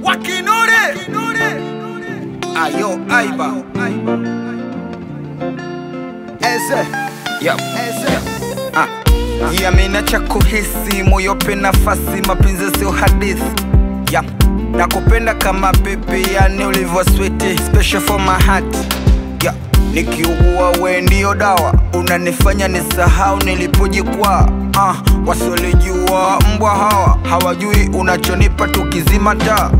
Wakinure Ayo Aiba Eze Yep Yamina cha kuhisi moyo pe nafasi mapenzi sio hadithi nakupenda kama pepe yani ulivyo sweet special for my heart nikiugua we ndio dawa unanifanya nisahau nilipojikwaa wasiolijua mbwa hawa hawajui unachonipa tukizima taa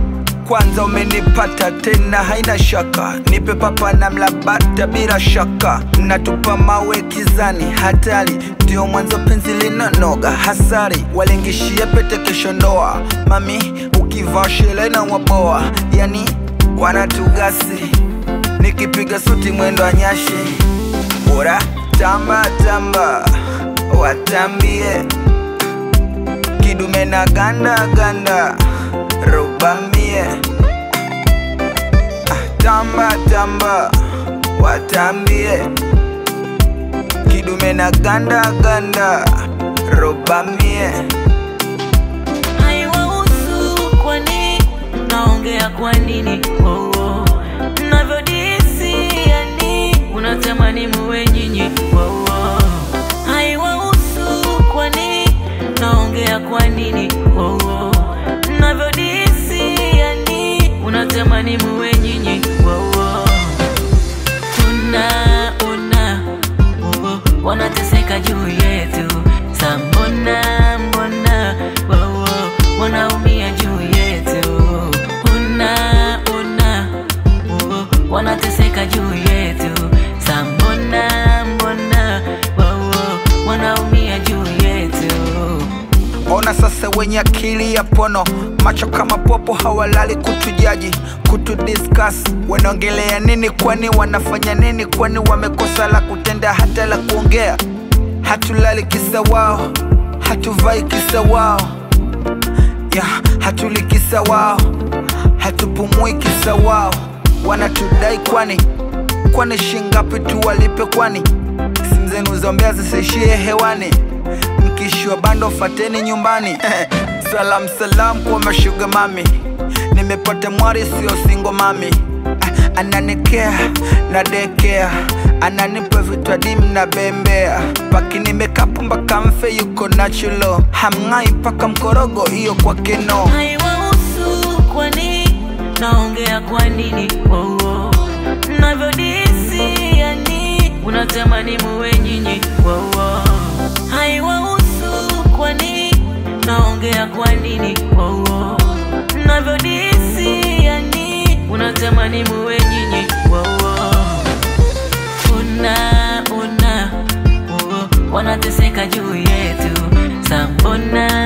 kwanza umenipata tena haina shaka nipe papa na mlabata bila shaka natupa mawe kizani hatari ndio mwanzo penzi linanoga hasari walingishia pete kesho ndoa mami ukivaa shele na waboa yani wanatugasi nikipiga suti mwendo wa nyashi bora tamba tamba watambie kidume na ganda ganda rubamie tamba tamba watambie kidume na ganda ganda rubamie haiwahusu kwani naongea kwa nini navyodisi yani unatamani muwe nyinyi haiwahusu kwani naongea kwa nini navyodisi yani unatamani muwe nyinyi wanateseka juu yetu sambona wanaumia juu yetu wanateseka juu yetu sambona wanaumia juu yetu ona sasa wenye akili ya pono macho kama popo hawalali kutujaji kutudiscuss wanaongelea nini kwani wanafanya nini kwani wamekosa la kutenda hata la kuongea hatulali kisa wao hatuvai kisa wao hatuli kisa wao hatupumui kisa wao wanatudai kwani shingapi tu walipe kwani simu zenu zombea zisishie hewani mkishua bando fateni nyumbani salam kwa mashuga mami nimepata mwari sio singo mami ananikea na dekea ananipa vitu adimu na bembea paki nimekapu mpaka mfe yuko natural hamngai paka mkorogo hiyo kwa keno haiwahusu kwani naongea kwa nini navyodisi yani unatamani muwe nyinyi haiwahusu kwani naongea kwa nini navyodisi yani unatamani muwe nyinyi wanateseka juu yetu sambona